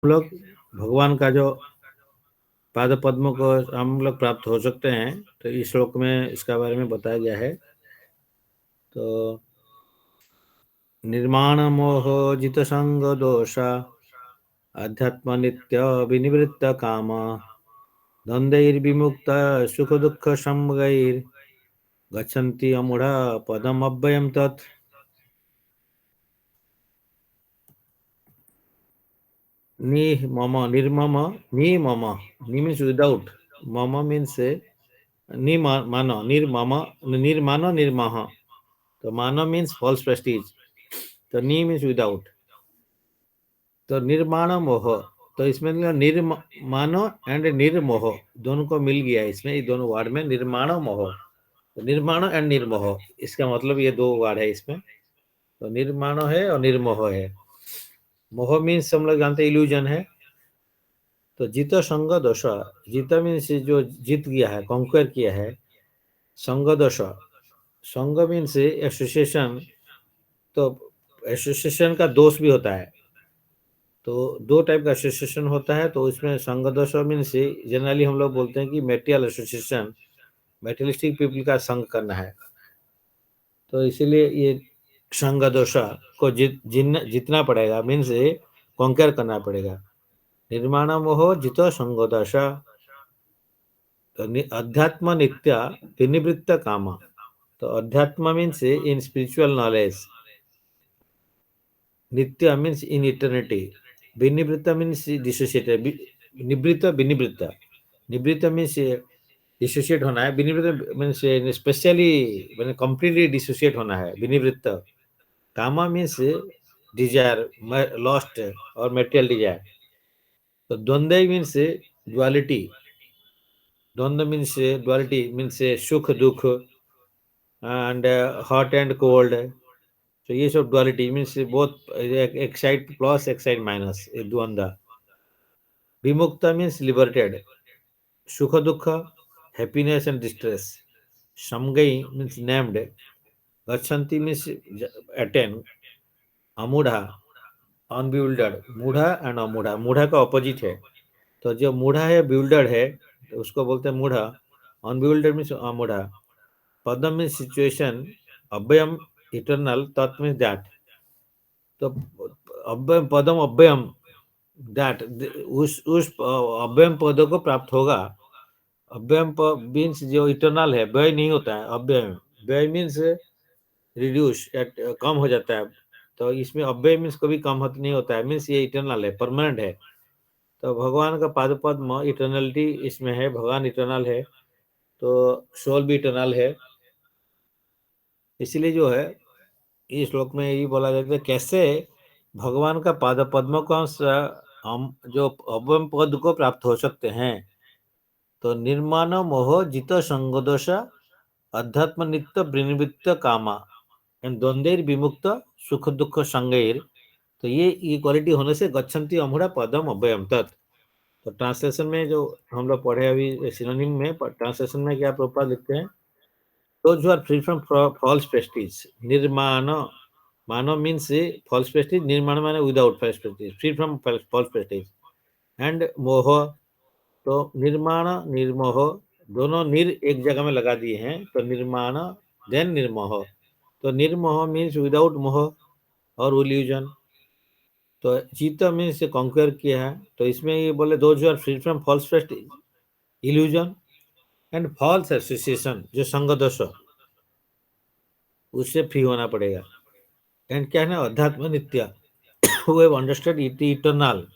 हम लोग भगवान का जो पाद पद्म को हम लोग प्राप्त हो सकते हैं, तो इस श्लोक में इसका बारे में बताया गया है। तो निर्माण मोह जित संग दोष अध्यात्म नित्य विनिवृत्त काम द्वंद्वैर्विमुक्त सुख दुख समगैर गच्छन्ति अमूढ़ा पदम अव्ययम तत्। नि मम निर्मम नि मम नि मीन्स विदाउट, मम मीन्स नि मानो निर्मम निर्मानो निर्मह, तो मानो मीन्स फॉल्स प्रेस्टीज, तो नि मीन्स विदाउट, तो निर्माण मोह, तो इसमें निर्माण एंड निर्मोह दोनों को मिल गया इसमें, ये दोनों वर्ड में निर्माण मोह, तो निर्माण एंड निर्मोह इसका मतलब ये दो वर्ड है इसमें, तो निर्माण है और निर्मोह है। मोह मीन्स हम लोग जानते इल्यूजन है। तो जित संग दोष, जित मीन्स जो जीत गया है, कॉन्क्वेर किया है। संग दोष, संग मीन्स एसोसिएशन, तो एसोसिएशन का दोष भी होता है, तो दो टाइप का एसोसिएशन होता है। तो इसमें संग दोष मीन्स जनरली हम लोग बोलते हैं कि मेटेरियल एसोसिएशन, मेटेरियलिस्टिक पीपल का संग करना है, तो इसीलिए ये संग दोष को जीतना पड़ेगा, मीन्स कॉन्कर करना पड़ेगा। निर्माण मोह जितो संग दोष, तो अध्यात्म नित्य विनिवृत्त काम, तो अध्यात्म मीन्स इन स्पिरिचुअल नॉलेज, नित्य मीन्स इन इटर्निटी, विनिवृत्त मीन्स डिसोसिएटेड, निवृत्त विनिवृत्त, निवृत्त मीन्स डिसोसिएट होना है, विनिवृत्त मीन्स स्पेशली मैंने कंप्लीटली डिसोसिएट होना है, विनिवृत्त। कामा मीन्स डिजायर, लॉस्ट और मेटेरियल डिजायर। तो द्वंद्व मीन्स ड्युअलिटी, द्वंद्व मीन्स ड्युअलिटी मीन्स सुख दुख एंड हॉट एंड कोल्ड, तो ये सब ड्युअलिटी मीन्स बोथ, एक साइड प्लस एक साइड माइनस, द्वंद्व। विमुक्त मीन्स लिबरेटेड, सुख दुख, हैप्पीनेस एंड डिस्ट्रेस। समगई मीन्स नेम्ड, गच्छन्ति मीन्स अटेन, अमूढ़ा अनबिल्डर्ड, मूढ़ा एंड अमूढ़ा, मूढ़ा का ऑपोजिट है, तो जो मूढ़ा है बिल्डर्ड है, तो उसको बोलते हैं मूढ़ा, अनबिल्डर्ड मीन्स अमूढ़ा। पदम मीन्स सिचुएशन, अव्ययम इटर्नल, तत् मीन्स दैट, तो अव्ययम पदम अव्ययम, दैट उस अव्ययम पदों को प्राप्त होगा। अव्ययम मीन्स जो इटर्नल है, व्यय नहीं होता है अव्यय, व्यय मीन्स रिड्यूस, कम हो जाता है, तो इसमें अव्यय मीन्स कभी कम नहीं होता है, मीन्स ये इटर्नल है, परमानेंट है। तो भगवान का पाद पद्म इटर्नलिटी इसमें है, भगवान इटर्नल है, तो सोल भी इटर्नल है। इसलिए जो है इस श्लोक में यही बोला जाता है कैसे भगवान का पाद पद्म को हम जो अव्यय पद को प्राप्त हो सकते हैं। तो निर्माण मोह जित संगदोष अध्यात्म नित्य विनिवृत्त कामा एंड द्वंद्वैर विमुक्त सुख दुख संगैर, तो ये क्वालिटी होने से गच्छन्ति अमूढ़ा पदम अव्ययम तत्। तो ट्रांसलेशन में जो हम लोग पढ़े अभी सिनोनिम में, ट्रांसलेशन में क्या प्रभुपाद लिखते हैं, those who are free from false prestige, nirmana, mano means false prestige, nirmana माने without false prestige, free from false prestige, and मोह, तो निर्माण निर्मोह दोनों निर एक जगह में लगा दिए हैं, तो निर्माण देन निर्मोह, तो निर्मोह मीन्स विदाउट मोह और इल्यूजन, तो चीता मीन्स कॉन्कर किया है, तो इसमें ये बोले those who are free from false prestige, illusion and false association, जो संग दोष, उससे फ्री होना पड़ेगा। एंड क्या है ना, अध्यात्म नित्य, who have understood it eternal,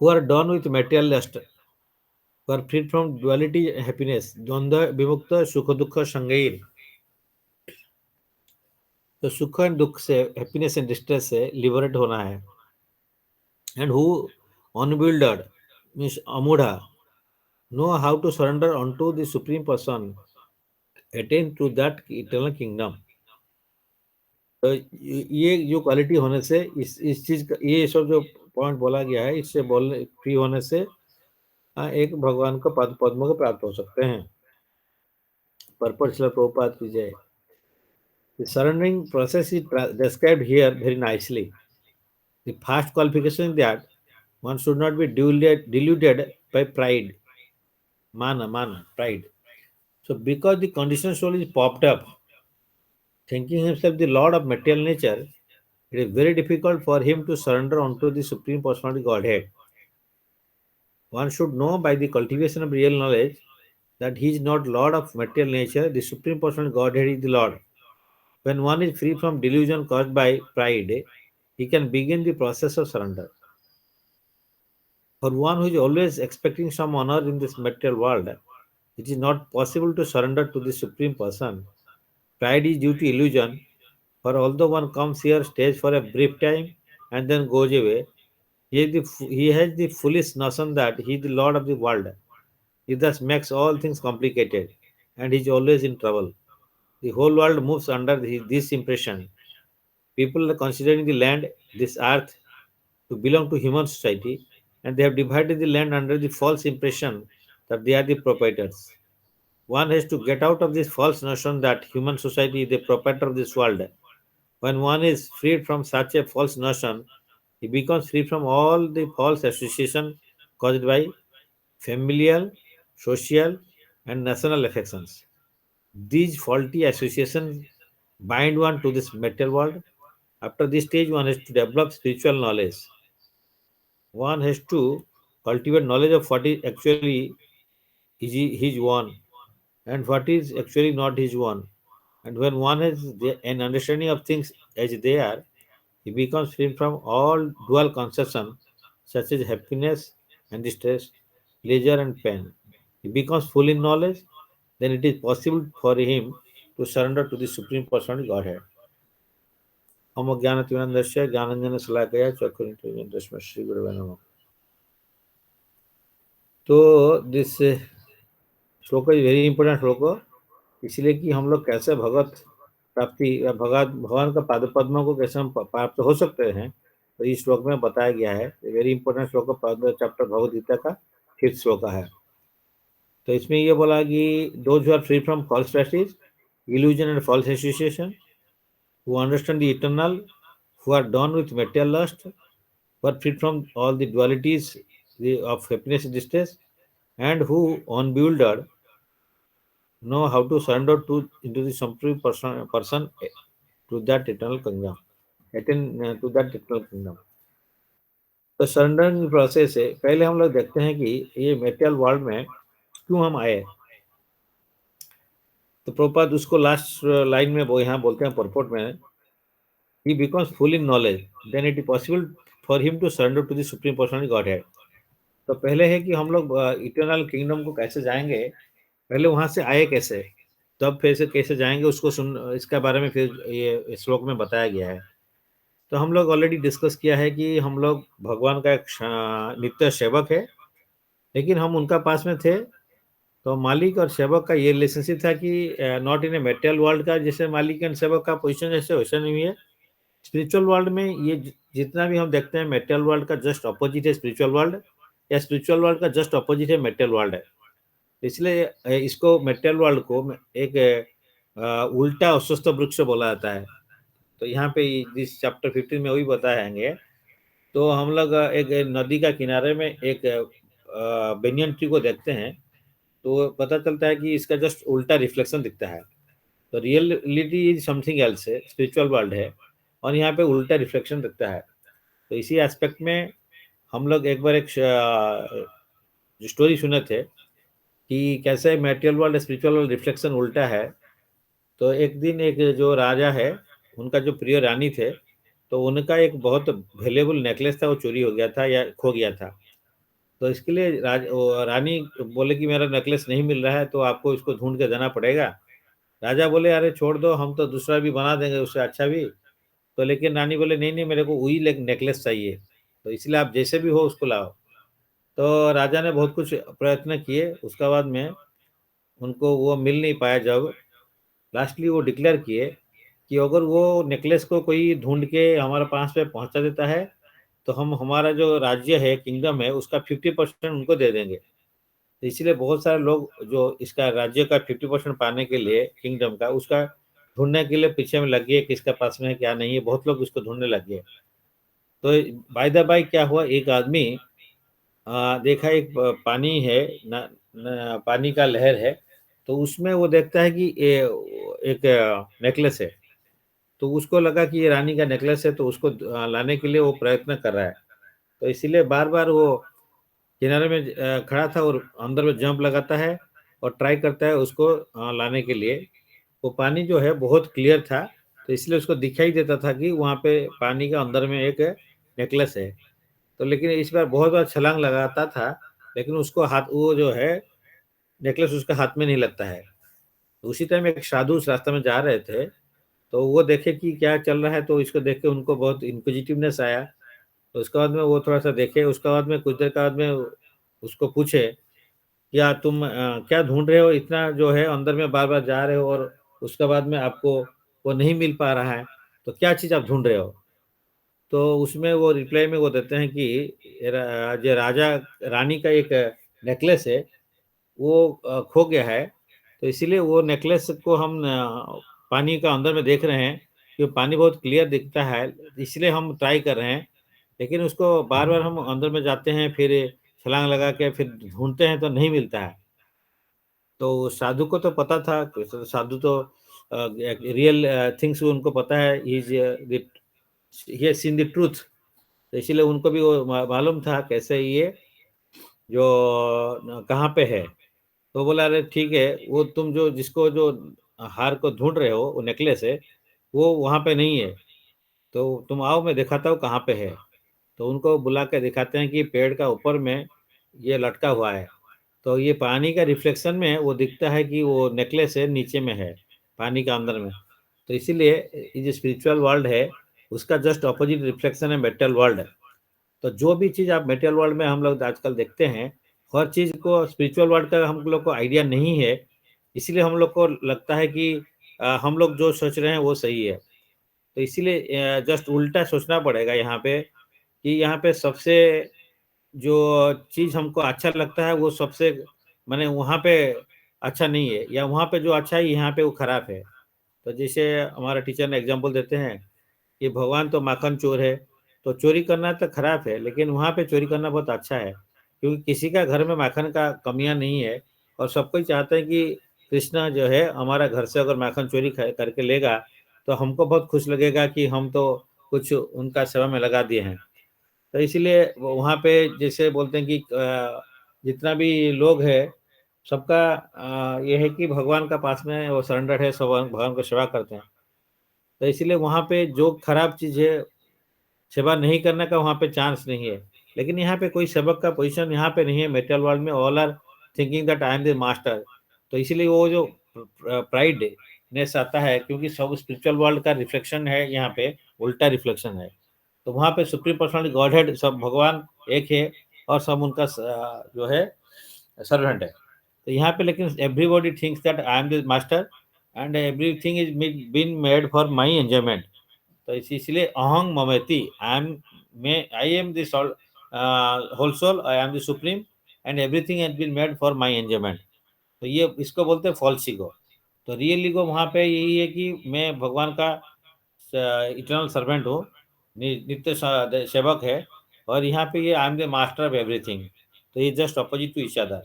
who are done with material lust, who are freed from duality happiness, द्वंद्व विमुक्त सुख दुख संगैर, तो सुख एंड दुख से, हैप्पीनेस एंड डिस्ट्रेस से लिबरेट होना है। एंड हु अनबिल्डर्ड मीन्स अमूढ़ा, know how to surrender onto the supreme person, attain to that eternal kingdom. तो ये जो क्वालिटी होने से इस चीज का, ये सब जो पॉइंट बोला गया है, इससे बोलने फ्री होने से एक भगवान का पद पद्म को प्राप्त हो सकते हैं। पर्पट श्रील प्रभुपाद की जय। The surrendering process is described here very nicely. The first qualification is that one should not be deluded by pride, pride. So because the conditional soul is popped up, thinking himself the lord of material nature, it is very difficult for him to surrender unto the supreme personality Godhead. One should know by the cultivation of real knowledge that he is not lord of material nature, the supreme personality Godhead is the Lord. When one is free from delusion caused by pride, he can begin the process of surrender. For one who is always expecting some honor in this material world, it is not possible to surrender to the Supreme Person. Pride is due to illusion, for although one comes here, stays for a brief time, and then goes away, he has the foolish notion that he is the Lord of the world. He thus makes all things complicated, and he is always in trouble. The whole world moves under this impression. People are considering the land, this earth, to belong to human society, and they have divided the land under the false impression that they are the proprietors. One has to get out of this false notion that human society is the proprietor of this world. When one is freed from such a false notion, he becomes free from all the false association caused by familial, social, and national affections. These faulty associations bind one to this material world. After this stage, one has to develop spiritual knowledge. One has to cultivate knowledge of what is actually his one and what is actually not his one. And when one has an understanding of things as they are, he becomes free from all dual conception such as happiness and distress, pleasure and pain. He becomes full in knowledge, then it is possible for him to surrender to the Supreme Personality Godhead. ओम ज्ञानतिमिरन्दस्य ज्ञानाञ्जनशलाकया चक्षुरुन्मीलितं तस्मै श्रीगुरवे नमः. तो this श्लोक is very important श्लोक, इसलिए कि हम लोग कैसे भगवत प्राप्ति या भगवान का पाद पद्मों को कैसे हम प्राप्त हो सकते हैं, तो इस श्लोक में बताया गया है. वेरी इंपॉर्टेंट श्लोक चैप्टर भगवद गीता का 5th श्लोक है. तो इसमें ये बोला कि those who are free from false practice, illusion and false association, who understand the eternal, who are done with material lust, who are freed from all the dualities of happiness and distress, and who, unbewildered, know how to surrender into the supreme person to that eternal kingdom. To that eternal kingdom. तो surrendering process है. पहले हम लोग देखते हैं कि ये material world में क्यों हम आए. तो प्रभुपाद उसको लास्ट लाइन में वो यहाँ बोलते हैं परपोर्ट में, he becomes full in knowledge, then it is possible for him to surrender to the supreme personality Godhead. तो पहले है कि हम लोग इटर्नल किंगडम को कैसे जाएंगे, पहले वहां से आए कैसे, तब फिर से कैसे जाएंगे उसको इसके बारे में फिर ये श्लोक में बताया गया है. तो हम लोग ऑलरेडी डिस्कस किया है कि हम लोग भगवान का एक नित्य सेवक है, लेकिन हम उनका पास में थे. तो मालिक और सेवक का ये रिलेशनशिप था कि not in A material world का जैसे मालिक एंड सेवक का पोजिशन जैसे वैसा नहीं है. स्पिरिचुअल वर्ल्ड में ये जितना भी हम देखते हैं मेटेरियल वर्ल्ड का जस्ट अपोजिट है स्पिरिचुअल वर्ल्ड, या स्पिरिचुअल वर्ल्ड का जस्ट अपोजिट है मेटेरियल वर्ल्ड है. इसलिए इसको मेटेरियल वर्ल्ड को एक उल्टा अस्वस्थ वृक्ष बोला जाता है. तो यहाँ पे इस चैप्टर 15 में वही बताएंगे. तो हम लोग एक नदी का किनारे में एक बेनियन ट्री को देखते हैं, तो पता चलता है कि इसका जस्ट उल्टा रिफ्लेक्शन दिखता है. तो रियलिटी इज समथिंग एल्स है, स्पिरिचुअल वर्ल्ड है, और यहाँ पे उल्टा रिफ्लेक्शन दिखता है. तो इसी एस्पेक्ट में हम लोग एक बार एक स्टोरी सुने थे कि कैसे material world spiritual world reflection उल्टा है. तो एक दिन एक जो राजा है, उनका जो प्रिय रानी थे, तो उनका एक बहुत वैल्यूएबल नेकलेस था, वो चोरी हो गया था या खो गया था. तो इसके लिए रानी बोले कि मेरा नेकलेस नहीं मिल रहा है, तो आपको इसको ढूंढ के देना पड़ेगा. राजा बोले अरे छोड़ दो, हम तो दूसरा भी बना देंगे उससे अच्छा भी. तो लेकिन रानी बोले नहीं नहीं, मेरे को वही नेकलेस चाहिए, तो इसलिए आप जैसे भी हो उसको लाओ. तो राजा ने बहुत कुछ प्रयत्न किए, उसके बाद में उनको वो मिल नहीं पाया. जब लास्टली वो डिक्लेयर किए कि अगर वो नेकलेस को कोई ढूंढ के हमारे पास पे पहुंचा देता है, तो हम हमारा जो राज्य है किंगडम है उसका 50% उनको दे देंगे. तो इसलिए बहुत सारे लोग जो इसका राज्य का 50% पाने के लिए किंगडम का उसका ढूंढने के लिए पीछे में लग गए, किसके पास में है क्या नहीं है, बहुत लोग उसको ढूंढने लग गए. तो बाय द बाय क्या हुआ, एक आदमी देखा एक पानी है पानी का लहर है, तो उसमें वो देखता है कि एक नेकलेस है। तो उसको लगा कि ये रानी का नेकलेस है, तो उसको लाने के लिए वो प्रयत्न कर रहा है। तो इसीलिए बार बार वो किनारे में खड़ा था और अंदर में जंप लगाता है और ट्राई करता है उसको लाने के लिए। वो पानी जो है बहुत क्लियर था, तो इसलिए उसको दिखाई देता था कि वहाँ पे पानी के अंदर में एक नेकलेस है। तो लेकिन इस बार बहुत बार छलांग लगाता था, लेकिन उसको हाथ वो जो है नेकलेस उसके हाथ में नहीं लगता है। तो उसी टाइम एक साधु उस रास्ते में जा रहे थे, तो वो देखे कि क्या चल रहा है, तो इसको देख के उनको बहुत इंक्विजिटिवनेस आया। तो उसके बाद में वो थोड़ा-सा देखे, उसके बाद में कुछ देर के बाद में उसको पूछे, "क्या तुम क्या ढूँढ रहे हो? इतना जो है अंदर में बार-बार जा रहे हो और उसके बाद में आपको वो नहीं मिल पा रहा है, तो क्या चीज़ आप ढूँढ रहे हो?" तो उसमें वो रिप्लाई में वो देते हैं कि जो राजा रानी का एक नेकलेस है, वो खो गया है, तो इसीलिए वो नेकलेस को हम पानी का अंदर में देख रहे हैं कि पानी बहुत क्लियर दिखता है, इसलिए हम ट्राई कर रहे हैं। लेकिन उसको बार-बार हम अंदर में जाते हैं, फिर छलांग लगा के फिर ढूँढते हैं तो नहीं मिलता है। तो साधु को तो पता था, साधु तो रियल थिंग्स उनको पता है, he is he has seen the truth. तो इसीलिए उनको भी वो मालूम था कैसे ये जो कहाँ पे है। तो बोला अरे ठीक है, वो तुम जो जिसको जो हार को ढूँढ रहे हो, वो नेकलेस है, वो वहाँ पे नहीं है। तो तुम आओ मैं दिखाता हूँ कहाँ पे है। तो उनको बुला के दिखाते हैं कि पेड़ का ऊपर में ये लटका हुआ है। तो ये पानी का रिफ्लेक्शन में वो दिखता है कि वो नेकलेस है नीचे में है, पानी के अंदर में। तो इसीलिए ये जो स्पिरिचुअल वर्ल्ड है, उसका जस्ट अपोज़िट रिफ्लेक्शन है मेटल वर्ल्ड। तो जो भी चीज़ आप मटेरियल वर्ल्ड में हम लोग आजकल देखते हैं, हर चीज़ को स्पिरिचुअल वर्ल्ड का हम लोग को आइडिया नहीं है, इसलिए हम लोग को लगता है कि हम लोग जो सोच रहे हैं वो सही है। तो इसीलिए जस्ट उल्टा सोचना पड़ेगा यहाँ पे कि यहाँ पे सबसे जो चीज़ हमको अच्छा लगता है वो सबसे माने वहाँ पे अच्छा नहीं है या वहाँ पे जो अच्छा है यहाँ पे वो खराब है। तो जैसे हमारा टीचर ने एग्ज़ाम्पल देते हैं कि भगवान तो माखन चोर है, तो चोरी करना तो खराब है, लेकिन वहाँ पे चोरी करना बहुत अच्छा है, क्योंकि किसी का घर में माखन का कमियाँ नहीं है और सब कोई चाहते हैं कि कृष्णा जो है हमारा घर से अगर माखन चोरी ख करके लेगा, तो हमको बहुत खुश लगेगा कि हम तो कुछ उनका सेवा में लगा दिए हैं। तो इसीलिए वो वहाँ पे जैसे बोलते हैं कि जितना भी लोग हैं, सबका ये है कि भगवान का पास में वो सरेंडर्ड है, सब भगवान को सेवा करते हैं। तो इसीलिए वहाँ पे जो खराब चीज़ है, सेवा नहीं करने का वहाँ पे चांस नहीं है। लेकिन यहाँ पे कोई सेवक का पोज़ीशन यहाँ पे नहीं है मेटल वर्ल्ड में, all are thinking that I am the master. तो इसीलिए वो जो प्राइडनेस आता है क्योंकि सब स्पिरिचुअल वर्ल्ड का रिफ्लेक्शन है यहाँ पे, उल्टा रिफ्लेक्शन है। तो वहाँ पे सुप्रीम पर्सनालिटी गॉडहेड सब भगवान एक है और सब उनका जो है सर्वेंट है। तो यहाँ पे लेकिन everybody thinks that I am the master and everything is been made for my enjoyment. तो इसलिए अहं ममैति I am the soul whole soul, I am the supreme and everything has been made for my enjoyment. तो ये इसको बोलते हैं false ego. तो रियल ईगो वहाँ पे यही है कि मैं भगवान का इटर्नल सर्वेंट हूँ, नित्य सेवक है और यहाँ पे ये I am the master of everything. तो ये just opposite to each other.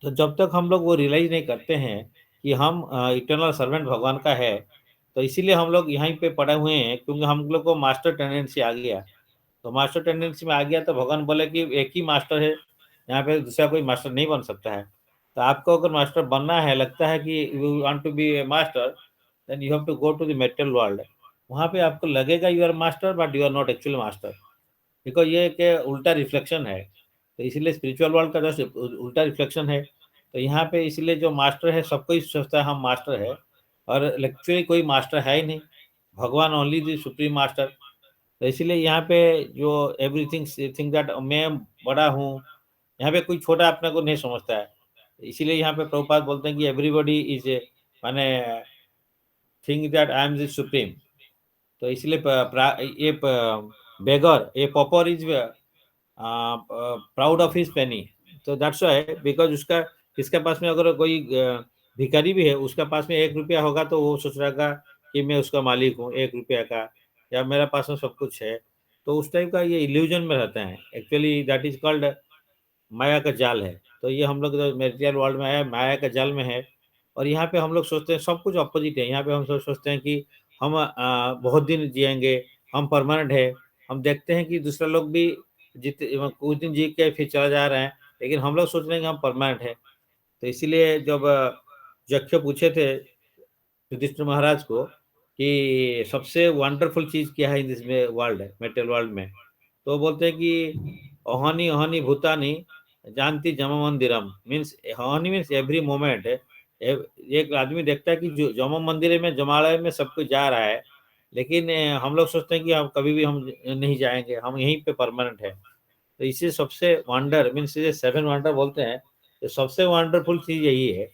तो जब तक हम लोग वो रियलाइज़ नहीं करते हैं कि हम इटर्नल सर्वेंट भगवान का है, तो इसीलिए हम लोग यहीं पे पड़े हुए हैं क्योंकि हम लोग को मास्टर टेंडेंसी आ गया। तो मास्टर टेंडेंसी में आ गया तो भगवान बोले कि एक ही मास्टर है, यहाँ पे दूसरा कोई मास्टर नहीं बन सकता है। तो आपको अगर मास्टर बनना है, लगता है कि you want to be a master, then you have to go to the material world. वहाँ पे आपको लगेगा you are master but you are not actually master. Because ये एक उल्टा रिफ्लेक्शन है। तो इसीलिए स्पिरिचुअल वर्ल्ड का जस्ट उल्टा रिफ्लेक्शन है। तो यहाँ पे इसलिए जो मास्टर है सब कोई सोचता है हम मास्टर है और एक्चुअली कोई मास्टर है ही नहीं। भगवान ओनली द सुप्रीम मास्टर। तो इसीलिए यहाँ पे जो एवरीथिंग थिंक दैट मैं बड़ा हूँ, यहाँ पे कोई छोटा अपने को नहीं समझता है। इसीलिए यहाँ पे प्रभुपाद बोलते हैं कि एवरीबॉडी इज़ माने think that I am the supreme. तो इसलिए ये बेगर ये pauper is proud of his penny. तो दैट्स व्हाई बिकॉज उसका किसके पास में अगर कोई भिखारी भी है उसका पास में 1 रुपया होगा तो वो सोच रहेगा कि मैं उसका मालिक हूँ 1 रुपया का, या मेरे पास में सब कुछ है। तो उस टाइप का ये इल्यूजन में रहते हैं। एक्चुअली दैट इज कॉल्ड माया का जाल है। तो ये हम लोग जो मेटेरियल वर्ल्ड में है, माया का जाल में है। और यहाँ पे हम लोग सोचते हैं सब कुछ अपोजिट है। यहाँ पे हम सब सोचते हैं कि हम बहुत दिन जिएंगे, हम परमानेंट है। हम देखते हैं कि दूसरे लोग भी जितने कुछ दिन जी के फिर चला जा रहे हैं, लेकिन हम लोग सोच रहे हैं कि हम परमानेंट है। तो इसीलिए जब यक्ष पूछे थे युधिष्ठिर महाराज को कि सबसे वंडरफुल चीज क्या है इस में वर्ल्ड है, मेटल वर्ल्ड में, तो बोलते हैं कि अहानी अहानी भूतानी जानती जम मंदिरम। मीन्स अहानी मीन्स एवरी मोमेंट। एक आदमी देखता है कि जो जम मंदिर में जमालय में सब कुछ जा रहा है, लेकिन हम लोग सोचते हैं कि हम कभी भी हम नहीं जाएंगे, हम यहीं पे परमानेंट है। तो इसे सबसे वंडर मीन्स ये 7 वंडर बोलते हैं। तो सबसे वंडरफुल चीज यही है।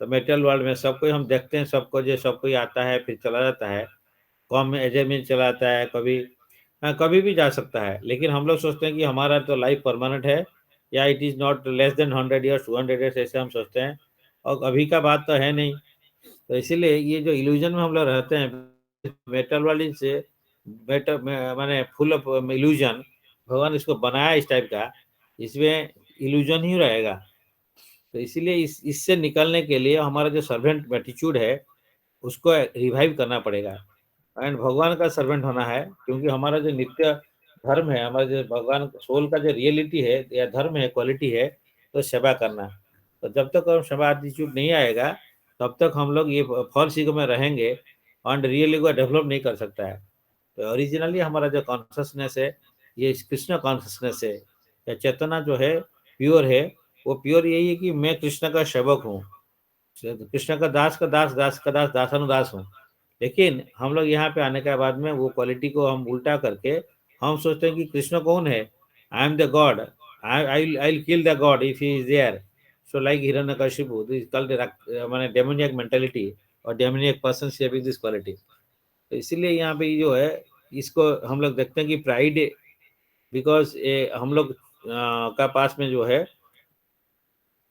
तो मेटल वर्ल्ड में सबको हम देखते हैं, सबको जो सब कोई आता है फिर चला जाता है, कम एज में चला जाता है, कभी कभी भी जा सकता है। लेकिन हम लोग सोचते हैं कि हमारा तो लाइफ परमानेंट है, या it is not less than 100 years 200 years, ऐसे हम सोचते हैं। और अभी का बात तो है नहीं। तो इसीलिए ये जो इल्यूजन में हम लोग रहते हैं, मेटल वर्ल्ड से मेटल माने फुल ऑफ इल्यूजन, भगवान इसको बनाया इस टाइप का, इसमें इल्यूजन ही रहेगा। तो इसीलिए इससे निकलने के लिए हमारा जो सर्वेंट एटीट्यूड है उसको रिवाइव करना पड़ेगा, एंड भगवान का सर्वेंट होना है। क्योंकि हमारा जो नित्य धर्म है, हमारा जो भगवान सोल का जो रियलिटी है या धर्म है, क्वालिटी है, तो सेवा करना। तो जब तक हम सेवा एटीट्यूड नहीं आएगा, तब तक हम लोग ये फॉल्स ईगो में रहेंगे एंड रियल ईगो डेवलप नहीं कर सकता है। तो ओरिजिनली हमारा जो कॉन्शसनेस है, ये कृष्ण कॉन्शसनेस है, या चेतना जो है प्योर है। वो प्योर यही है कि मैं कृष्ण का सेवक हूँ, कृष्ण का दास का दास, दास का दास, दासानुदास हूँ। लेकिन हम लोग यहाँ पे आने के बाद में वो क्वालिटी को हम उल्टा करके हम सोचते हैं कि कृष्ण कौन है, I am the God, I I kill the God if he is there. So like Hiranyakashipu, this called माने डेमोनियक मेंटालिटी, और demoniac person sharing this quality. तो इसीलिए यहाँ पे जो है, इसको हम लोग देखते हैं कि प्राइड, बिकॉज हम लोग का पास में जो है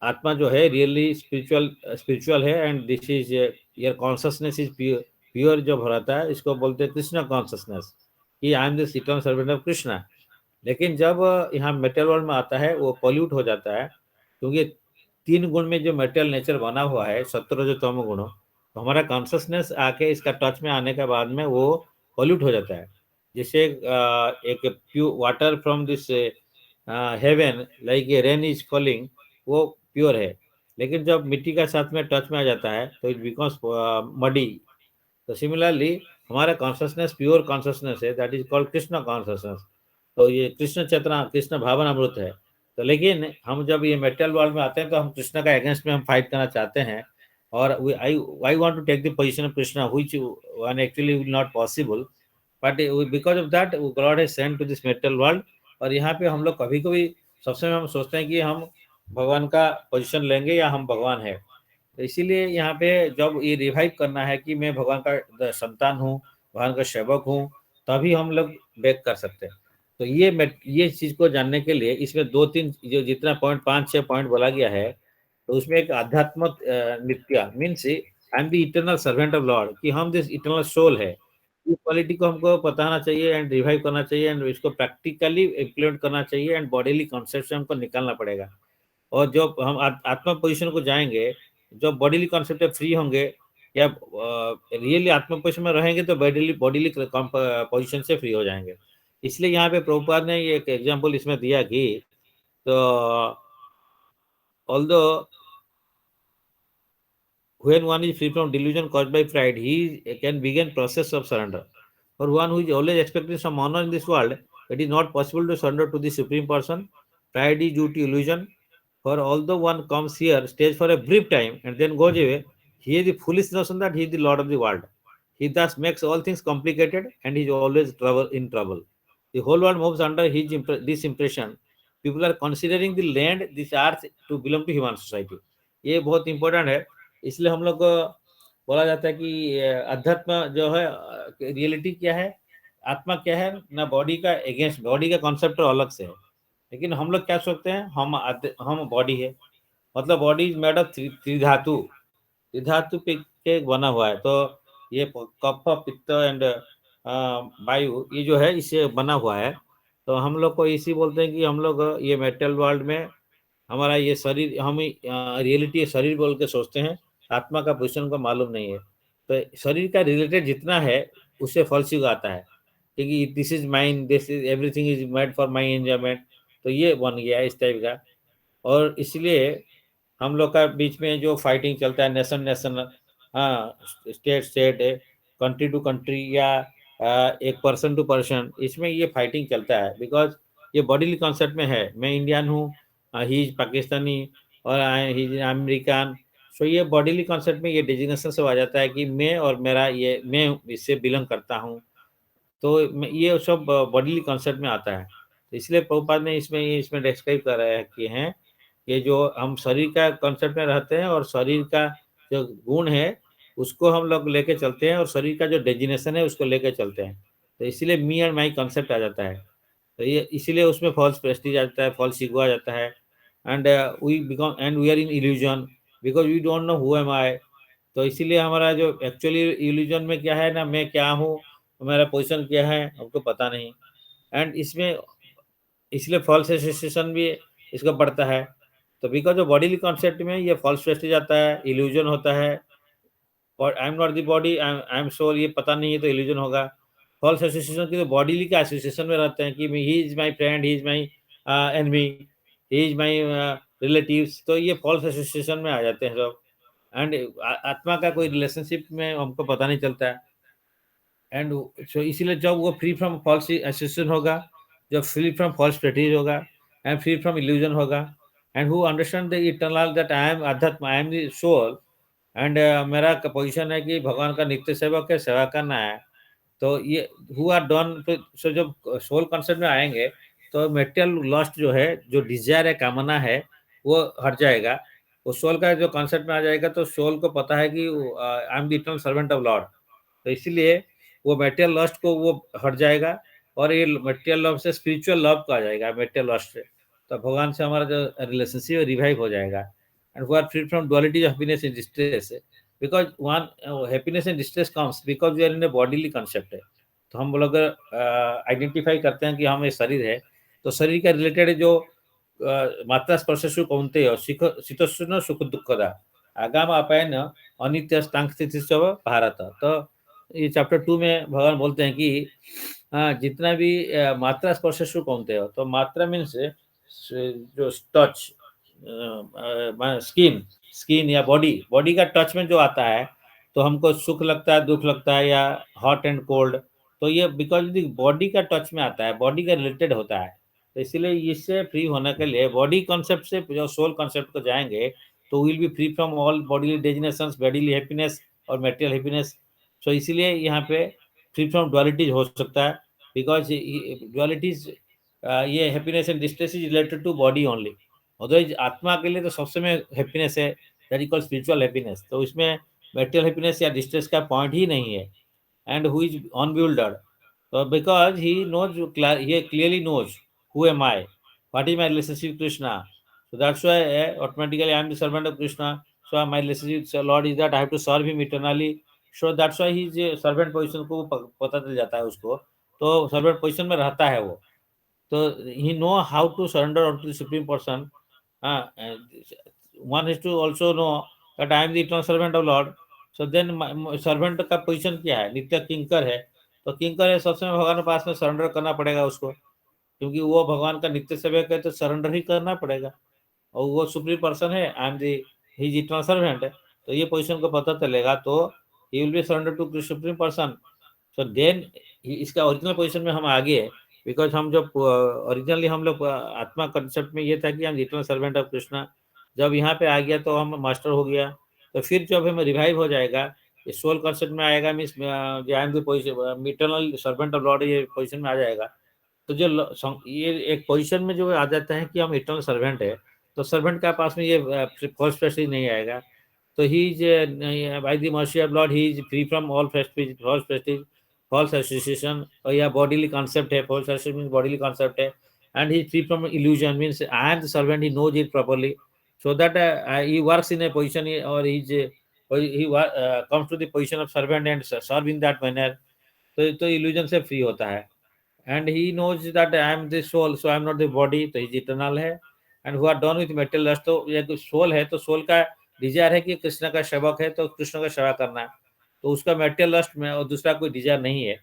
आत्मा जो है रियली स्पिरिचुअल है, and this is your consciousness is pure जो भराता है, इसको बोलते हैं कृष्णा कॉन्शसनेस, कि I am this eternal servant of Krishna. लेकिन जब यहाँ मेटल वर्ल्ड में आता है, वो पॉल्यूट हो जाता है। क्योंकि 3 गुण में जो मेटल नेचर बना हुआ है, सत्व रजो तमो गुण, तो हमारा कॉन्शसनेस आके इसका टच में आने के बाद में वो पॉल्यूट हो जाता है। जैसे एक pure water from this heaven, like a rain is falling, वो प्योर है। लेकिन जब मिट्टी का साथ में टच में आ जाता है, तो इट बिकम्स मडी। तो सिमिलरली हमारा कॉन्शसनेस प्योर कॉन्शसनेस है, that is called Krishna consciousness. तो ये कृष्ण चेतना, कृष्ण भावन अमृत है। तो लेकिन हम जब ये मेटल वर्ल्ड में आते हैं, तो हम कृष्ण का अगेंस्ट में हम फाइट करना चाहते हैं। और I want to take the position of Krishna, which one actually will not possible. But because of that God has sent to this material world. और यहाँ पे हम लोग कभी कभी सबसे हम सोचते हैं कि हम भगवान का पोजीशन लेंगे या हम भगवान है। तो इसीलिए यहाँ पे जब ये रिवाइव करना है कि मैं भगवान का संतान हूँ, भगवान का सेवक हूँ, तभी हम लोग बैक कर सकते हैं। तो ये चीज को जानने के लिए इसमें 2-3 जो जितना पॉइंट 5-6 पॉइंट बोला गया है, तो उसमें एक आध्यात्म नित्य means I am the eternal servant of Lord, कि हम दिस इटर्नल सोल है। इस क्वालिटी को हमको बताना चाहिए एंड रिवाइव करना चाहिए, एंड इसको प्रैक्टिकली इम्प्लीमेंट करना चाहिए, एंड बॉडीली कॉन्सेप्ट से हमको निकालना पड़ेगा। और जब हम आत्मा पोजीशन को जाएंगे, जब बॉडीली कॉन्सेप्ट फ्री होंगे, या रियली आत्मा पोजीशन में रहेंगे, तो बॉडीली बॉडीली पोजीशन से फ्री हो जाएंगे। इसलिए यहाँ पे प्रभुपाद ने ये एक एग्जांपल इसमें दिया कि, तो although when one is free from delusion caused by pride, he can begin process of surrender. For one who is always expecting some honor in this world, it is not possible to surrender to the supreme person. Pride is due to illusion. For although one comes here, stays for a brief time, and then goes away, he has the foolish notion that he is the lord of the world. He thus makes all things complicated, and he is always in trouble. The whole world moves under his this impression. People are considering the land, this earth, to belong to human society. ये बहुत important है। इसलिए हम लोग को बोला जाता है कि अध्यात्म जो है, रियलिटी क्या है, आत्मा क्या है ना, बॉडी का अगेंस्ट, बॉडी का कॉन्सेप्ट तो अलग से है। लेकिन हम लोग क्या सोचते हैं, हम बॉडी है, मतलब बॉडी इज मेड ऑफ त्रिधातु पे के बना हुआ है। तो ये कफ पित्त एंड वायु, ये जो है इससे बना हुआ है। तो हम लोग को इसी बोलते हैं कि हम लोग ये मेटल वर्ल्ड में हमारा ये शरीर, हम रियलिटी शरीर बोल के सोचते हैं, आत्मा का पोजिशन को मालूम नहीं है। तो शरीर का रिलेटेड जितना है उससे फल सीख आता है, क्योंकि this is mind, this is everything is made for my enjoyment. तो ये बन गया है इस टाइप का। और इसलिए हम लोग का बीच में जो फाइटिंग चलता है, नेशन नेशन, हाँ, state state, country to country, या एक पर्सन टू पर्सन, इसमें ये फाइटिंग चलता है। बिकॉज ये बॉडीली कॉन्सेप्ट में है, मैं इंडियन हूँ, ही इज पाकिस्तानी, और ही इज अमेरिकन। सो ये बॉडीली कॉन्सेप्ट में ये डिजिग्नेशन से आ जाता है कि मैं और मेरा, ये मैं इससे बिलोंग करता हूँ। तो ये सब बॉडीली कॉन्सेप्ट में आता है। तो इसलिए प्रभुपाद ने इसमें डिस्क्राइब कर रहे हैं कि हैं ये जो हम शरीर का कॉन्सेप्ट में रहते हैं, और शरीर का जो गुण है उसको हम लोग लेके चलते हैं, और शरीर का जो डेजिनेशन है उसको लेके चलते हैं। तो इसीलिए मी एंड माई कॉन्सेप्ट आ जाता है। तो ये इसीलिए उसमें फॉल्स प्रेस्टीज आ जाता है, फॉल्स ईगो आ जाता है। And we become and we are in illusion, because we don't know who am I. तो इसीलिए हमारा जो एक्चुअली इल्यूजन में क्या है ना, मैं क्या हूँ, मेरा पोजीशन क्या है, हमको पता नहीं। एंड इसमें इसलिए फॉल्स एसोसिएशन भी इसका बढ़ता है। तो बिकॉज ऑफ बॉडीली कॉन्सेप्ट में ये फॉल्स प्रेस्टीज आता है, इल्यूजन होता है। और I am not the body, I am soul, ये पता नहीं है तो इल्यूजन होगा। फॉल्स एसोसिएशन की तो बॉडीली का एसोसिएशन में रहते हैं कि he is my friend, he is my enemy, he is my relatives. तो ये फॉल्स एसोसिएशन में आ जाते हैं सब। एंड आत्मा का कोई रिलेशनशिप में हमको पता नहीं चलता है। एंड सो इसीलिए जब वो फ्री फ्रॉम फॉल्स एसोसिएशन होगा, जब फ्री फ्रॉम फॉल्स प्रेस्टीज होगा, एंड फ्री फ्रॉम इल्यूजन होगा, and who understand the eternal that I am अध्यात्म, I am the soul, and मेरा पोजीशन है कि भगवान का नित्य सेवक है, सेवा करना है। तो ये हु आर डन। सो जब सोल कॉन्सेप्ट में आएंगे तो मेटेरियल लस्ट जो है, जो डिजायर है, कामना है, वो हट जाएगा। वो सोल का जो कॉन्सेप्ट में आ जाएगा तो सोल को पता है कि I am the eternal servant of Lord. तो इसीलिए वो मेटेरियल लस्ट को वो हट जाएगा, और ये मेटेरियल लव से स्पिरिचुअल लव को आ जाएगा, मेटेरियल लस्ट से। तो भगवान से हमारा जो रिलेशनशिप है रिवाइव हो जाएगा। And we are free from duality of happiness and distress, because one happiness and distress comes because we are in a bodily concept है। तो हम लोग आइडेंटिफाई करते हैं कि हम ये शरीर है, तो शरीर का रिलेटेड जो मात्रा स्पर्श कौनते शीतोष्ण सुख दुखदा आगाम अपायन अनित्य स्थिति भारत। तो ये चैप्टर 2 में भगवान बोलते हैं कि जितना भी मात्रा स्पर्श सुख कौनते हो, तो मात्रा मीन्स जो टच, स्किन, स्किन या बॉडी, बॉडी का टच में जो आता है, तो हमको सुख लगता है, दुख लगता है, या हॉट एंड कोल्ड। तो ये बिकॉज बॉडी का टच में आता है, बॉडी का रिलेटेड होता है। तो इसलिए इससे फ्री होने के लिए बॉडी कॉन्सेप्ट से जो सोल कॉन्सेप्ट को जाएंगे, तो will be free from all bodily designations, bodily happiness और मेटेरियल हैप्पीनेस। सो इसीलिए यहाँ पे फ्री फ्रॉम डुअलिटीज हो सकता है, बिकॉज डुअलिटीज, ये happiness and distress is related to body only. Otherwise आत्मा के लिए तो सबसे में हैप्पीनेस है, that is called spiritual happiness. तो इसमें मेटेरियल हैप्पीनेस या डिस्ट्रेस का पॉइंट ही नहीं है। And who is unbewildered, so because he knows, he clearly knows who am I, what is my relationship with Krishna. So that's why automatically I am the servant of Krishna. So my relationship with the Lord is that I have to serve him eternally. So that's why he is servant position को पता चल जाता है उसको, तो servant position में रहता है वो। तो he know how to surrender unto the supreme person. And one has to also know that I am the eternal servant of Lord. So then servant का पोजीशन क्या है, नित्य किंकर है। तो किंकर है, सबसे भगवान के पास में सरेंडर करना पड़ेगा उसको, क्योंकि वो भगवान का नित्य सेवक है, तो सरेंडर ही करना पड़ेगा। और वो सुप्रीम पर्सन है, I am the he eternal servant है। तो ये पोजीशन को पता चलेगा तो he will be surrender to supreme person. So then इसका ओरिजिनल पोजीशन में हम आगे है, बिकॉज हम जब ओरिजिनली हम लोग आत्मा कंसेप्ट में ये था कि हम इटर्नल सर्वेंट ऑफ कृष्णा। जब यहाँ पे आ गया तो हम मास्टर हो गया। तो फिर जब हमें रिवाइव हो जाएगा, ये सोल कॉन्सेप्ट में आएगा, means eternal servant of Lord, ये पोजीशन में आ जाएगा। तो जो ये एक पोजीशन में जो आ जाता है कि हम इटर्नल सर्वेंट है, तो सर्वेंट का पास में ये फॉल्स प्रेस्टीज नहीं आएगा। तो he is by the mercy of lord, he is free from all false prestige, false association. और या बॉडीली कॉन्सेप्ट है, false association mean bodily concept है। And he free from illusion, means I am the servant, he knows it properly, so that he works in a position, or he comes to the position of servant and serve in that manner. तो illusion से free होता है। And he knows that I am this soul, so I am not the body, तो is eternal है। And who are done with material lust, तो ये तो soul है, तो सोल का डिजायर है कि कृष्ण का सेवक है तो कृष्ण का सेवा करना है, तो उसका मेटल लस्ट में और दूसरा कोई डिजायर नहीं है।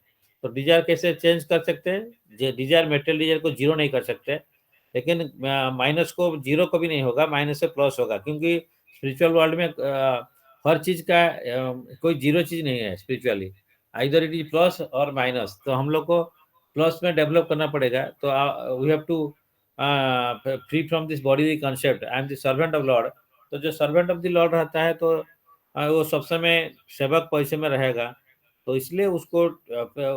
तो डिजायर कैसे चेंज कर सकते हैं? डिजायर, मेटल डिजायर को जीरो नहीं कर सकते, लेकिन माइनस को जीरो कभी नहीं होगा, माइनस से प्लस होगा, क्योंकि स्पिरिचुअल वर्ल्ड में हर चीज का कोई जीरो चीज नहीं है spiritually, either it is plus और माइनस। तो हम लोग को प्लस में डेवलप करना पड़ेगा। तो we have to free from this body concept, I am the servant of Lord. तो जो सर्वेंट ऑफ द लॉर्ड रहता है, तो वो सब समय सेवक पैसे में रहेगा, तो इसलिए उसको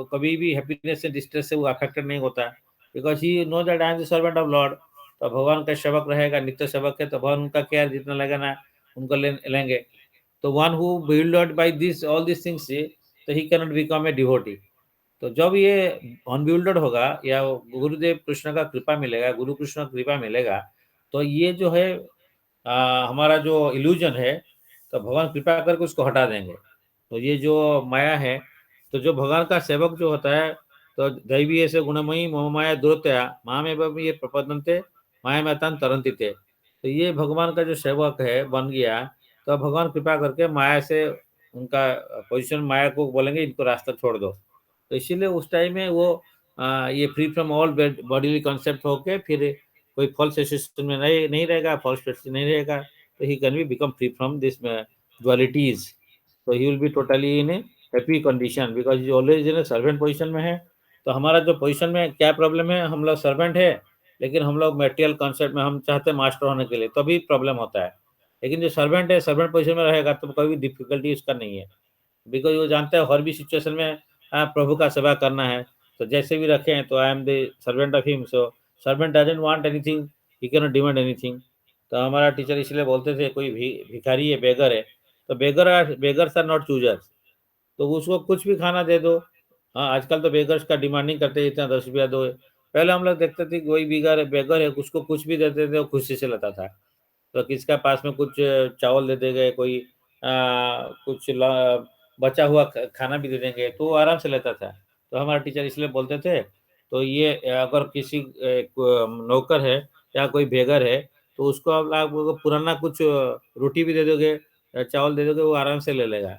कभी भी हैप्पीनेस से डिस्ट्रेस से वो अफेक्टेड नहीं होता, because he know that I am the servant of Lord. तो भगवान का सेवक रहेगा, नित्य सेवक है, तो भगवान उनका केयर जितना लगेगा ना उनको लेंगे। तो one who build by this all this things, तो he cannot become a devotee. तो जब ये अनबिल्डेड होगा या गुरुदेव कृष्ण का कृपा मिलेगा, गुरु कृष्ण का कृपा मिलेगा, तो ये जो है हमारा जो इल्यूजन है, तो भगवान कृपा करके उसको हटा देंगे। तो ये जो माया है, तो जो भगवान का सेवक जो होता है, तो दैवी ऐसे गुणमयी मोह माया दुरतया माँ में ये प्रपदनते माया में तरंती थे। तो ये भगवान का जो सेवक है बन गया, तो भगवान कृपा करके माया से उनका पोजीशन, माया को बोलेंगे इनको रास्ता छोड़ दो। तो इसीलिए उस टाइम में वो ये free from all bodily concept होके फिर कोई फॉल्स एसोसिएशन में नहीं रहेगा, फॉल्स प्रेस्टीज नहीं रहेगा, तो he can be become free from this dualities। तो he will be totally in A happy condition, because he always in servant position में है। तो हमारा जो पोजीशन में क्या प्रॉब्लम है, हम लोग सर्वेंट है, लेकिन हम लोग मेटेरियल कॉन्सेप्ट में हम चाहते हैं मास्टर होने के लिए, तभी प्रॉब्लम होता है। लेकिन जो सर्वेंट है, सर्वेंट पोजीशन में रहेगा तो कोई भी डिफिकल्टी उसका नहीं है, बिकॉज वो जानता है हर भी सिचुएशन में प्रभु का सेवा करना है। तो जैसे भी रखें, तो आई am the servant of him, so servant doesn't want anything, he can not demand anything. तो हमारा टीचर इसलिए बोलते थे, कोई भिखारी है, बेगर है, तो बेगर्स आर नॉट चूजर्स, तो उसको कुछ भी खाना दे दो। हाँ, आजकल तो बेगर्स का डिमांडिंग करते हैं, इतना 10 रुपया दो। पहले हम लोग देखते थे कोई बेगर है, उसको कुछ भी देते थे वो खुशी से लेता था। तो किसका पास में कुछ चावल दे देंगे, कोई कुछ बचा हुआ खाना भी दे देंगे, तो वो आराम से लेता था। तो हमारा टीचर इसलिए बोलते थे, तो ये अगर किसी नौकर है या कोई बेगर है, तो उसको आप पुराना कुछ रोटी भी दे दोगे या चावल दे दोगे, वो आराम से ले लेगा,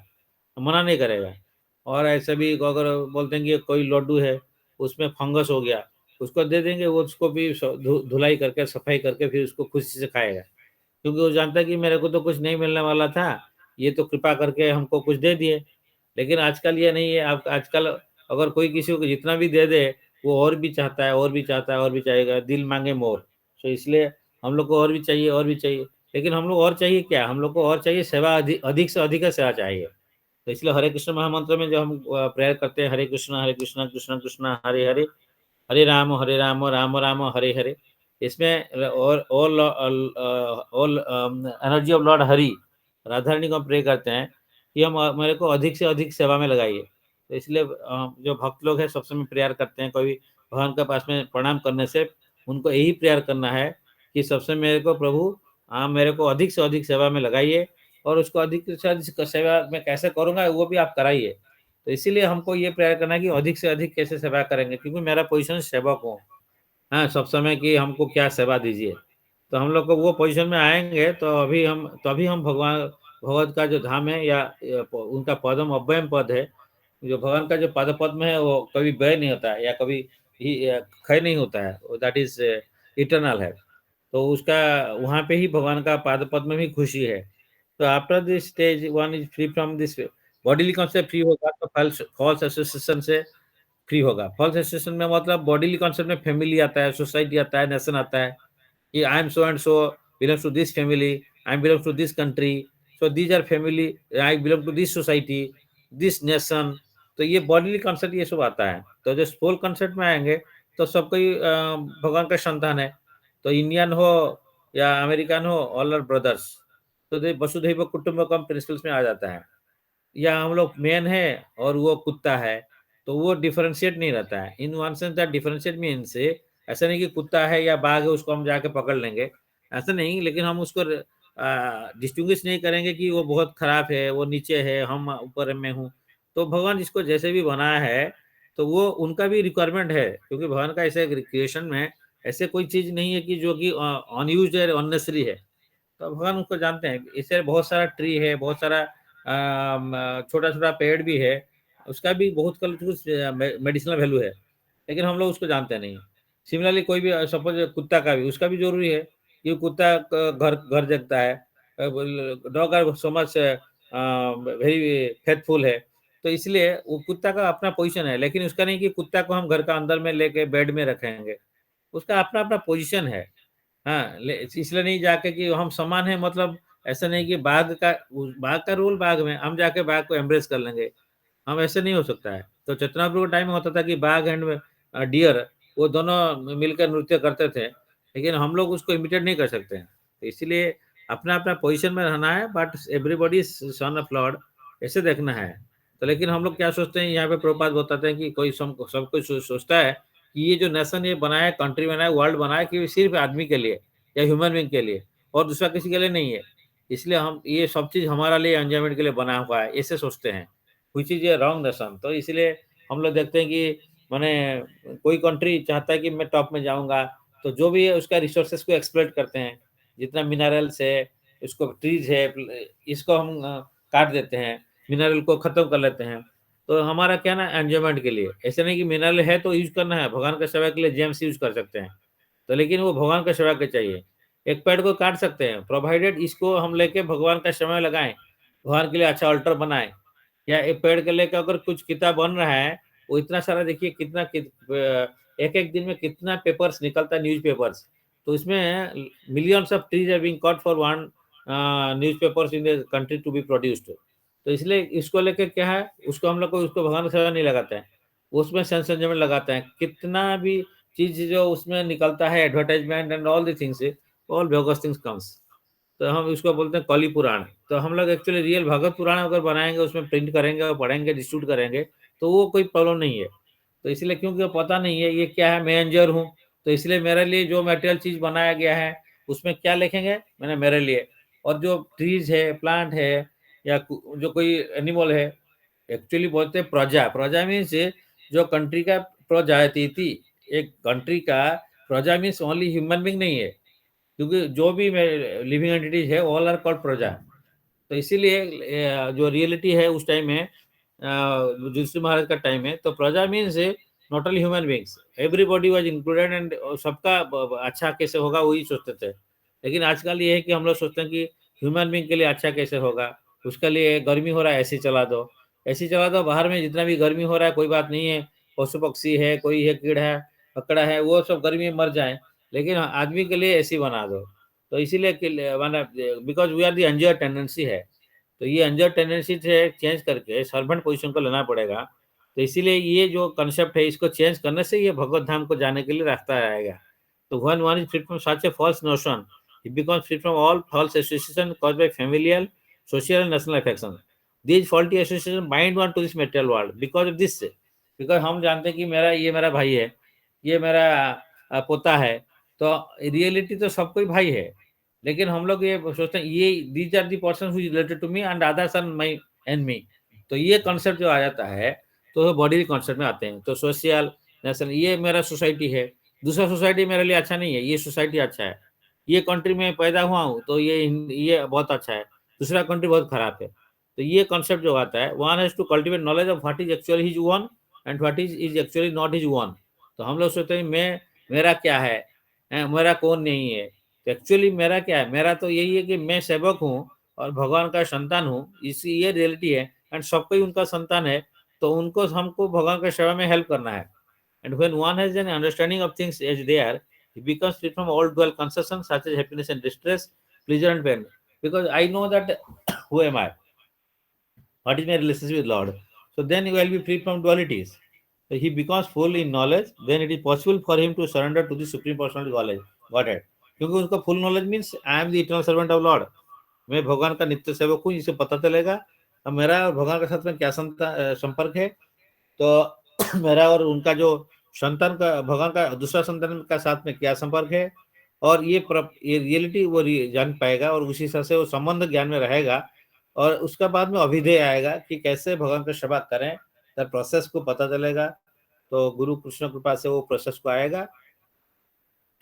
मना नहीं करेगा। और ऐसे भी अगर बोलते हैं कि कोई लड्डू है, उसमें फंगस हो गया, उसको दे देंगे, वो उसको भी धुलाई करके सफाई करके फिर उसको खुशी से खाएगा, क्योंकि वो जानता है कि मेरे को तो कुछ नहीं मिलने वाला था, ये तो कृपा करके हमको कुछ दे दिए। लेकिन आजकल ये नहीं है, आप आजकल अगर कोई किसी को जितना भी दे दे, वो और भी चाहता है, और भी चाहता है, और भी चाहेगा, दिल मांगे मोर। तो इसलिए हम लोग को और भी चाहिए, और भी चाहिए। लेकिन हम लोग और चाहिए क्या, हम लोग को और चाहिए सेवा, अधिक अधिक से अधिक सेवा चाहिए। तो इसलिए हरे कृष्ण महामंत्र में जो हम प्रेयर करते हैं, हरे कृष्ण कृष्ण कृष्ण हरे हरे, हरे राम राम राम हरे हरे, इसमें और all all energy of lord Hari, Radha Rani को हम प्रे करते हैं कि हम मेरे को अधिक से अधिक सेवा में लगाइए। तो इसलिए जो भक्त लोग हैं सब समय प्रेयर करते हैं, कोई भगवान के पास में प्रणाम करने से उनको यही प्रेयर करना है कि सबसे मेरे को प्रभु मेरे को अधिक से अधिक सेवा में लगाइए, और उसको अधिक से अधिक सेवा मैं कैसे करूँगा वो भी आप कराइए। तो इसीलिए हमको ये प्रेयर करना है कि अधिक से अधिक कैसे सेवा करेंगे, क्योंकि मेरा पोजीशन सेवक हूँ। हाँ, सब समय की हमको क्या सेवा दीजिए। तो हम लोग को वो पोजीशन में आएँगे, तो तभी हम भगवान भगवत का जो धाम है या उनका पदम अव्ययम पद है, जो भगवान का जो पाद पद्म है वो कभी व्यय नहीं होता है या कभी क्षय नहीं होता है, वो दैट इज़ इटर्नल है। तो उसका वहाँ पे ही भगवान का पाद पद्म में भी खुशी है। तो after this stage one is free from this bodily concept, free होगा तो फॉल्स फॉल्स एसोसिएशन से फ्री होगा। फॉल्स एसोसिएशन में मतलब बॉडीली कॉन्सेप्ट में फैमिली आता है, सोसाइटी आता है, नेशन आता है कि I am so and so belongs to this family, I am belongs to this country, so these are family, I belong to this society, this nation. तो ये बॉडीली कॉन्सेप्ट ये सब आता है। तो जो सोल कॉन्सेप्ट में आएंगे, तो सब कोई भगवान का संतान है। तो इंडियन हो या अमेरिकन हो, ऑल आर ब्रदर्स। तो वसुधैव कुटुंबकम प्रिंसिपल्स में आ जाता है। या हम लोग मैन है और वो कुत्ता है, तो वो डिफरेंशिएट नहीं रहता है। In one sense that differentiate means ऐसा नहीं कि कुत्ता है या बाघ है उसको हम जाके पकड़ लेंगे, ऐसा नहीं। लेकिन हम उसको डिस्टिंग्विश नहीं करेंगे कि वो बहुत खराब है, वो नीचे है, हम ऊपर में हूँ। तो भगवान जिसको जैसे भी बनाया है, तो वो उनका भी रिक्वायरमेंट है, क्योंकि भगवान का ऐसे क्रिएशन में ऐसे कोई चीज नहीं है कि जो कि अनयूज है, अननेसेसरी है। तो भगवान उसको जानते हैं। इससे बहुत सारा ट्री है, बहुत सारा छोटा छोटा पेड़ भी है, उसका भी बहुत कुछ मेडिसिनल वैल्यू है, लेकिन हम लोग उसको जानते नहीं। सिमिलरली कोई भी सपोज कुत्ता का भी, उसका भी जरूरी है कि कुत्ता घर घर जगता है। Dog are so much very faithful है, तो इसलिए वो कुत्ता का अपना पोजीशन है, लेकिन उसका नहीं कि कुत्ता को हम घर का अंदर में लेके बेड में रखेंगे। उसका अपना अपना पोजीशन है। हाँ, इसलिए नहीं जाके कि हम समान है, मतलब ऐसा नहीं कि बाघ का रोल बाघ में, हम जाके बाघ को एम्ब्रेस कर लेंगे। हम ऐसे नहीं हो सकता है। तो चेतना प्रभु के टाइम में होता था कि बाघ एंड डियर वो दोनों मिलकर नृत्य करते थे, लेकिन हम लोग उसको इमिटेट नहीं कर सकते हैं। तो इसीलिए अपना अपना पोजीशन में रहना है, but everybody son of Lord, ऐसे देखना है। तो लेकिन हम लोग क्या सोचते हैं, यहाँ पे प्रभुपाद बताते हैं कि कोई सब कुछ सोचता है कि ये जो नेशन ये बना है, कंट्री बना है, वर्ल्ड बना है कि सिर्फ आदमी के लिए या ह्यूमन बींग के लिए, और दूसरा किसी के लिए नहीं है। इसलिए हम ये सब चीज हमारा लिए एंजॉयमेंट के लिए बना हुआ है, ऐसे सोचते हैं, which is a wrong notion. तो इसलिए हम लोग देखते हैं कि माने कोई कंट्री चाहता है कि मैं टॉप में जाऊंगा, तो जो भी है उसका रिसोर्सेस को एक्सप्लॉइट करते हैं। जितना मिनरल्स है, उसको ट्रीज है, इसको हम काट देते हैं, मिनरल को खत्म कर लेते हैं। तो हमारा क्या ना, एंजॉयमेंट के लिए, ऐसे नहीं कि मिनरल है तो यूज करना है, भगवान का सेवा के लिए जेम्स यूज कर सकते हैं, तो लेकिन वो भगवान का सेवा के चाहिए। एक पेड़ को काट सकते हैं, प्रोवाइडेड इसको हम लेके भगवान का समय लगाएं, भगवान के लिए अच्छा अल्टर बनाएं। या एक पेड़ के लेकर अगर कुछ किताब बन रहा है, वो इतना सारा देखिए कितना एक एक दिन में कितना पेपर्स निकलता है, न्यूज पेपर्स। तो इसमें millions of trees are being cut for one newspapers in the country to be produced. तो इसलिए इसको लेकर क्या है, उसको हम लोग को उसको भगवान का सेवा नहीं लगाते हैं, उसमें सेंस एंजॉयमेंट लगाते हैं। कितना भी चीज जो उसमें निकलता है, advertisement and all the things, all bogus things comes. तो हम इसको बोलते हैं कली पुराण। तो हम लोग एक्चुअली रियल भगवत पुराण अगर बनाएंगे, उसमें प्रिंट करेंगे और पढ़ेंगे, डिस्ट्रीब्यूट करेंगे, तो वो कोई प्रॉब्लम नहीं है। तो इसलिए क्योंकि वो पता नहीं है ये क्या है, मैं एंजर हूँ, तो इसलिए मेरे लिए जो मटेरियल चीज बनाया गया है उसमें क्या लिखेंगे, मैंने मेरे लिए। और जो ट्रीज है, प्लांट है, या जो कोई एनिमल है, एक्चुअली बोलते हैं प्रजा। प्रजा मीन्स जो कंट्री का प्रजा थी, एक कंट्री का प्रजा मीन्स ओनली ह्यूमन बींग नहीं है, क्योंकि जो भी लिविंग एंटिटीज है ऑल आर कॉल्ड प्रजा। तो इसीलिए जो रियलिटी है उस टाइम में, युधिष्ठिर महाराज का टाइम है, तो प्रजा means not only human beings, everybody was included, and सबका अच्छा कैसे होगा वही सोचते थे। लेकिन आजकल ये है कि हम लोग सोचते हैं कि ह्यूमन बींग के लिए अच्छा कैसे होगा, उसके लिए गर्मी हो रहा है ऐसी चला दो, ऐसी चला दो, बाहर में जितना भी गर्मी हो रहा है कोई बात नहीं है, पशु पक्षी है, कोई है, कीड़ा है, पकड़ा है, वो सब गर्मी में मर जाए, लेकिन आदमी के लिए ऐसी बना दो। तो इसीलिए माना because we are the anger tendency है, तो ये एंजर टेंडेंसी से चेंज करके सर्वेंट पोजीशन को लेना पड़ेगा। तो इसीलिए ये जो कंसेप्ट है इसको चेंज करने से ये भगवत धाम को जाने के लिए रास्ता आएगा। तो when one is freed from such a false notion, he becomes free from all false association caused by familial, social and national affection. These faulty associations bind one to this material world because of this, because हम जानते हैं कि मेरा भाई है, ये मेरा पोता है, तो रियलिटी तो सबको ही भाई है, लेकिन हम लोग ये सोचते हैं ये these are the person who is related to me and others are my and me. तो ये कॉन्सेप्ट जो आ जाता है, तो बॉडी कॉन्सेप्ट में आते हैं। तो सोशल, नेशनल, ये मेरा सोसाइटी है, दूसरा सोसाइटी मेरे लिए अच्छा नहीं है, ये सोसाइटी अच्छा है। ये कंट्री में पैदा हुआ हूँ तो ये बहुत अच्छा है, दूसरा कंट्री बहुत खराब है। तो ये कॉन्सेप्ट जो आता है, one has to cultivate knowledge of what is actually his one and what is actually not his one. तो हम लोग सोचते हैं मेरा क्या है, मेरा कौन नहीं है। तो एक्चुअली मेरा क्या है, मेरा तो यही है कि मैं सेवक हूँ और भगवान का संतान हूँ, इसी ये रियलिटी है। एंड सबको ही उनका संतान है, तो उनको हमको भगवान का सेवा में हेल्प करना है। And when one has an understanding of things as they are, he becomes free from all dual conceptions such as happiness and distress, pleasure and pain, because I know that who am I, what is my relationship with Lord. So then he will be free from dualities. So he becomes full in knowledge, then it is possible for him to surrender to the supreme personality knowledge, Godhead. क्योंकि उसका full knowledge means I am the eternal servant of Lord, मैं भगवान का नित्य सेवक हूँ, इसे पता चलेगा। अब मेरा और भगवान के साथ में क्या संपर्क है, तो मेरा और उनका जो संतान का, भगवान का दूसरा संतान का साथ में क्या संपर्क है, और ये रियलिटी वो जान पाएगा, और उसी हिसाब से वो संबंध ज्ञान में रहेगा। और उसका बाद में अभिधेय आएगा कि कैसे भगवान का सेवा करें, तब प्रोसेस को पता चलेगा। तो गुरु कृष्ण कृपा से वो प्रोसेस को आएगा।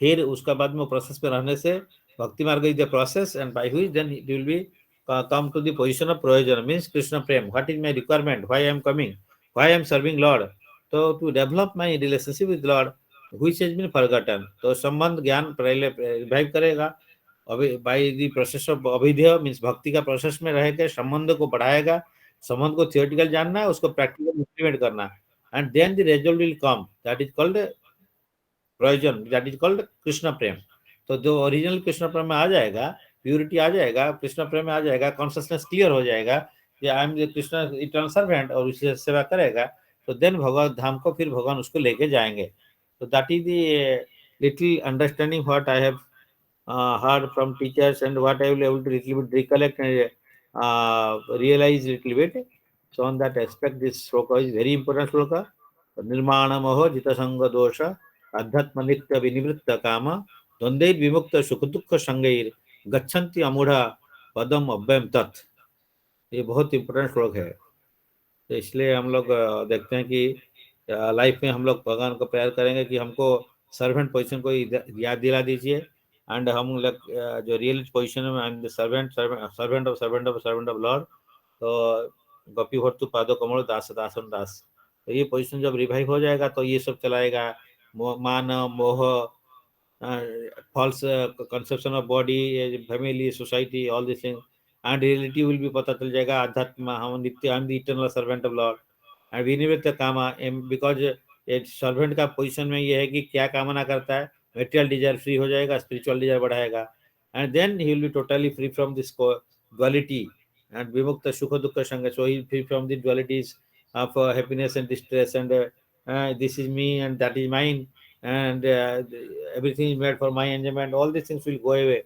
फिर उसका बाद में प्रोसेस पे रहने से भक्ति मार्ग is the process and by which then it will be come to the position of proyojan means krishna prem. What is my requirement, why I am coming, why I am serving lord? So to develop my relationship with lord which has been forgotten, तो संबंध ज्ञान पहले revive करेगा। अभी by the process of अभिधेय means भक्ति का process में रहेगा, संबंध को बढ़ाएगा। संबंध को थियोरेटिकल जानना है, उसको प्रैक्टिकल इंप्लीमेंट करना, and then the result will come, that is called प्रयोजन, दैट इज कॉल्ड कृष्ण प्रेम। तो जो ओरिजिनल कृष्ण प्रेम में आ जाएगा, प्यूरिटी आ जाएगा, कृष्ण प्रेम में आ जाएगा, कॉन्शियसनेस क्लियर हो जाएगा कि I M Krishna eternal servant, और उससे सेवा करेगा, तो देन भगवत धाम को फिर भगवान उसको लेके जाएंगे। तो that is the little understanding what I have heard from teachers and what I will able to little bit recollect and realize little bit. So on that aspect, this shloka is very important shloka. निर्माण मोह जित संग दोष अध्यात्म नित्य विनिवृत्त काम द्वंद्वैर विमुक्त सुख दुख संगैर गच्छन्ति अमूढ़ा पदम अव्ययम तत्। ये बहुत इंपॉर्टेंट श्लोक है। तो इसलिए हम लोग देखते हैं कि लाइफ में हम लोग भगवान को प्रेयर करेंगे कि हमको सर्वेंट पोजीशन को याद दिला दीजिए, एंड हम लोग जो रियल पोजीशन में आई am the servant servant of Lord. तो गोपी भट्टू पादो कमल दास दासन दास, तो ये पोजीशन जब रिवाइव हो जाएगा तो ये सब चलाएगा। मान मोह, false conception of body, family, society, all these things, and reality will be पता चल जाएगा। अध्यात्म हम नित्य, I am the eternal servant of lord and विनिवृत्त कामा, बिकॉज एक सर्वेंट का पोजीशन में ये है कि क्या कामना करता है, मेटेरियल डिजायर फ्री हो जाएगा, स्पिरिचुअल डिजायर बढ़ाएगा, and then he will be totally free from this duality and विमुक्त सुख दुख संग, so he free from the dualities of happiness and distress and this is me and that is mine and everything is made for my enjoyment, all these things will go away,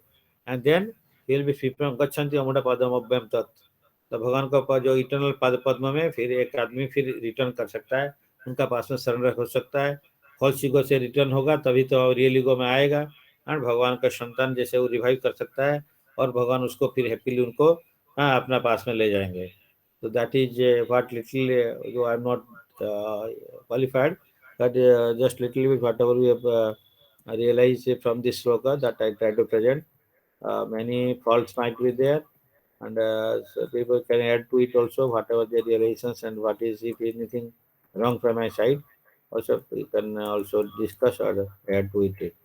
and then he will be free from गच्छन्ति अमूढ़ पदम अव्ययम तत्। तो भगवान का जो eternal पद पद्म में फिर एक आदमी फिर रिटर्न कर सकता है, उनका पास में सरेंडर हो सकता है। फॉल्स ईगो से रिटर्न होगा तभी तो रियल ईगो में आएगा, एंड भगवान का संतान जैसे वो रिवाइव कर सकता है, और भगवान उसको फिर हैप्पीली उनको अपना पास में ले जाएंगे। तो दैट इज व्हाट लिटिल, जो आई am not qualified, but just little bit whatever we have realized from this sloka that I try to present. Many faults might be there, and so people can add to it also whatever their realizations and what is if anything wrong from my side. Also, we can also discuss or add to it.